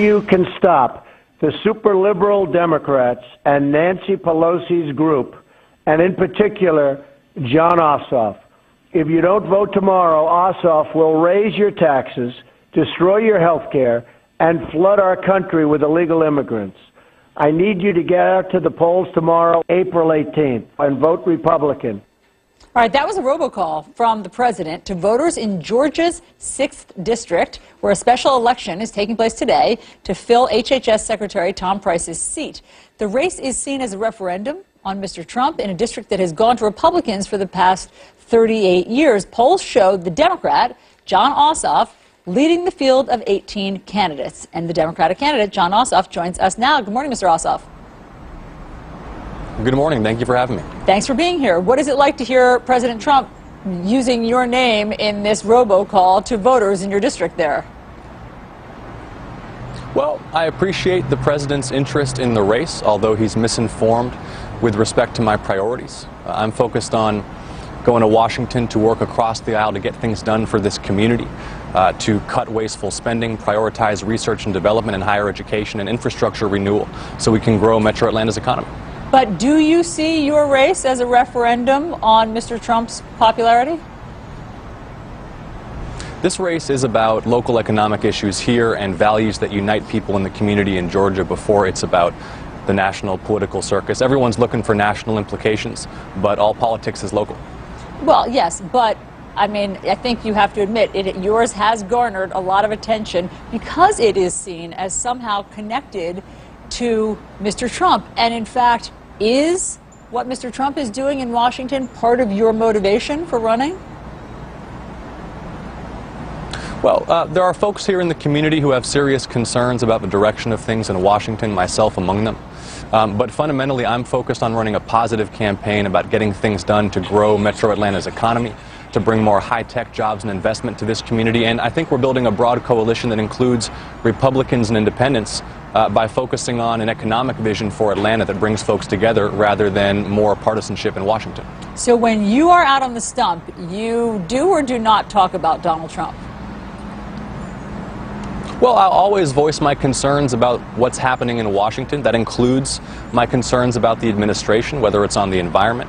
you can stop the super liberal Democrats and Nancy Pelosi's group, and in particular, Jon Ossoff. If you don't vote tomorrow, Ossoff will raise your taxes, destroy your health care, and flood our country with illegal immigrants. I need you to get out to the polls tomorrow, April 18th, and vote Republican. All right, that was a robocall from the president to voters in Georgia's 6th district, where a special election is taking place today to fill HHS Secretary Tom Price's seat. The race is seen as a referendum on Mr. Trump in a district that has gone to Republicans for the past 38 years. Polls showed the Democrat, Jon Ossoff, leading the field of 18 candidates. And the Democratic candidate, Jon Ossoff, joins us now. Good morning, Mr. Ossoff. Good morning. Thank you for having me. Thanks for being here. What is it like to hear President Trump using your name in this robocall to voters in your district there? Well, I appreciate the president's interest in the race, although he's misinformed with respect to my priorities. I'm focused on going to Washington to work across the aisle to get things done for this community, to cut wasteful spending, prioritize research and development and higher education and infrastructure renewal so we can grow Metro Atlanta's economy. But do you see your race as a referendum on Mr. Trump's popularity? This race is about local economic issues here and values that unite people in the community in Georgia before it's about the national political circus. Everyone's looking for national implications, but all politics is local. Well, yes, but I mean, I think you have to admit yours has garnered a lot of attention because it is seen as somehow connected to Mr. Trump. And in fact, is what Mr. Trump is doing in Washington part of your motivation for running? Well, there are folks here in the community who have serious concerns about the direction of things in Washington, myself among them. But fundamentally, I'm focused on running a positive campaign about getting things done to grow Metro Atlanta's economy, to bring more high-tech jobs and investment to this community. And I think we're building a broad coalition that includes Republicans and independents by focusing on an economic vision for Atlanta that brings folks together rather than more partisanship in Washington. So when you are out on the stump, you do or do not talk about Donald Trump? Well, I'll always voice my concerns about what's happening in Washington. That includes my concerns about the administration, whether it's on the environment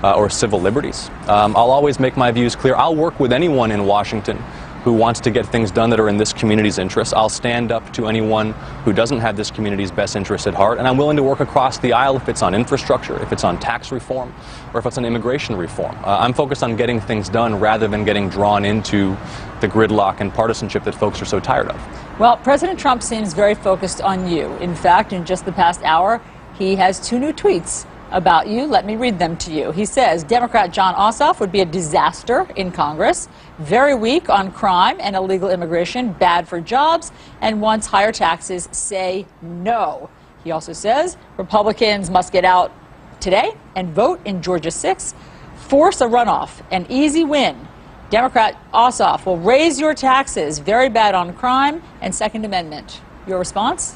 or civil liberties. I'll always make my views clear. I'll work with anyone in Washington who wants to get things done that are in this community's interest. I'll stand up to anyone who doesn't have this community's best interest at heart, and I'm willing to work across the aisle if it's on infrastructure, if it's on tax reform, or if it's on immigration reform. I'm focused on getting things done rather than getting drawn into the gridlock and partisanship that folks are so tired of. Well, President Trump seems very focused on you. In fact, in just the past hour, he has 2 new tweets about you. Let me read them to you. He says, Democrat Jon Ossoff would be a disaster in Congress, very weak on crime and illegal immigration, bad for jobs, and wants higher taxes. Say no. He also says Republicans must get out today and vote in Georgia 6, force a runoff, an easy win. Democrat Ossoff will raise your taxes, very bad on crime and Second Amendment. Your response?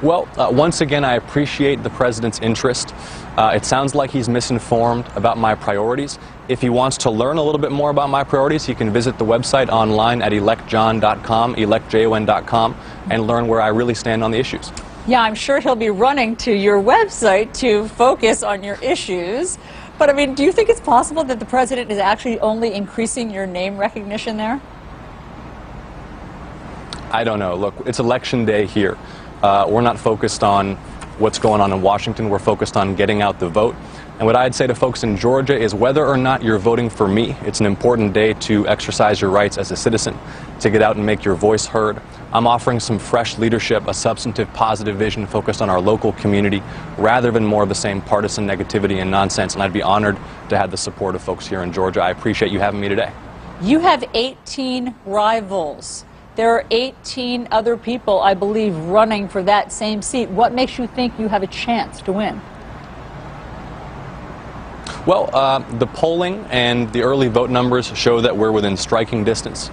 Well, once again, I appreciate the president's interest. It sounds like he's misinformed about my priorities. If he wants to learn a little bit more about my priorities, he can visit the website online at electjon.com, electjon.com, and learn where I really stand on the issues. Yeah, I'm sure he'll be running to your website to focus on your issues. But, I mean, do you think it's possible that the president is actually only increasing your name recognition there? I don't know. Look, it's election day here. We're not focused on what's going on in Washington. We're focused on getting out the vote. And what I'd say to folks in Georgia is whether or not you're voting for me, it's an important day to exercise your rights as a citizen, to get out and make your voice heard. I'm offering some fresh leadership, a substantive, positive vision focused on our local community, rather than more of the same partisan negativity and nonsense. And I'd be honored to have the support of folks here in Georgia. I appreciate you having me today. You have 18 rivals. There are 18 other people, I believe, running for that same seat. What makes you think you have a chance to win? Well, the polling and the early vote numbers show that we're within striking distance.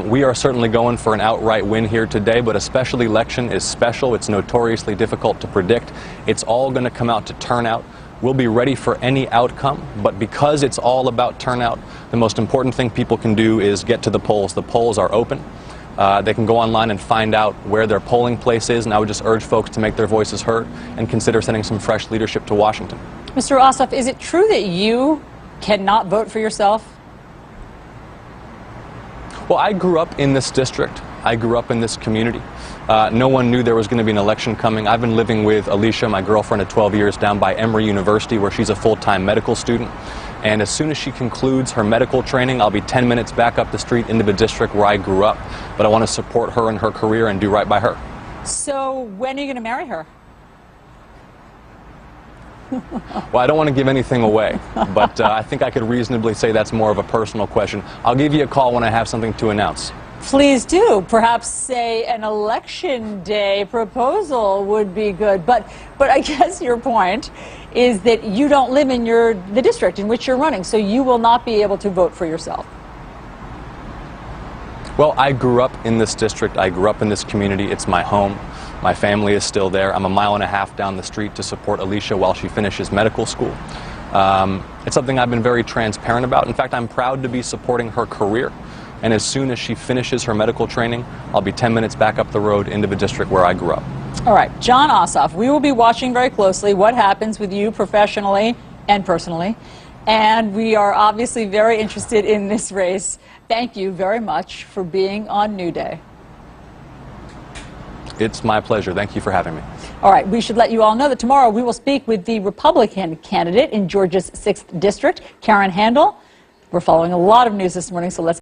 We are certainly going for an outright win here today, but a special election is special. It's notoriously difficult to predict. It's all going to come out to turnout. We'll be ready for any outcome, but because it's all about turnout, the most important thing people can do is get to the polls. The polls are open. They can go online and find out where their polling place is, and I would just urge folks to make their voices heard and consider sending some fresh leadership to Washington. Mr. Ossoff, is it true that you cannot vote for yourself? Well, I grew up in this district. I grew up in this community. No one knew there was going to be an election coming. I've been living with Alicia, my girlfriend of 12 years, down by Emory University, where she's a full-time medical student. And as soon as she concludes her medical training, I'll be 10 minutes back up the street into the district where I grew up. But I want to support her in her career and do right by her. So when are you going to marry her? Well, I don't want to give anything away, but I think I could reasonably say that's more of a personal question. I'll give you a call when I have something to announce. Please do. Perhaps, say, an election day proposal would be good. But I guess your point is that you don't live in the district in which you're running, so you will not be able to vote for yourself. Well, I grew up in this district. I grew up in this community. It's my home. My family is still there. I'm a mile and a half down the street to support Alicia while she finishes medical school. It's something I've been very transparent about. In fact, I'm proud to be supporting her career. And as soon as she finishes her medical training, I'll be 10 minutes back up the road into the district where I grew up. All right, Jon Ossoff, we will be watching very closely what happens with you professionally and personally. And we are obviously very interested in this race. Thank you very much for being on New Day. It's my pleasure. Thank you for having me. All right, we should let you all know that tomorrow we will speak with the Republican candidate in Georgia's 6th District, Karen Handel. We're following a lot of news this morning, so let's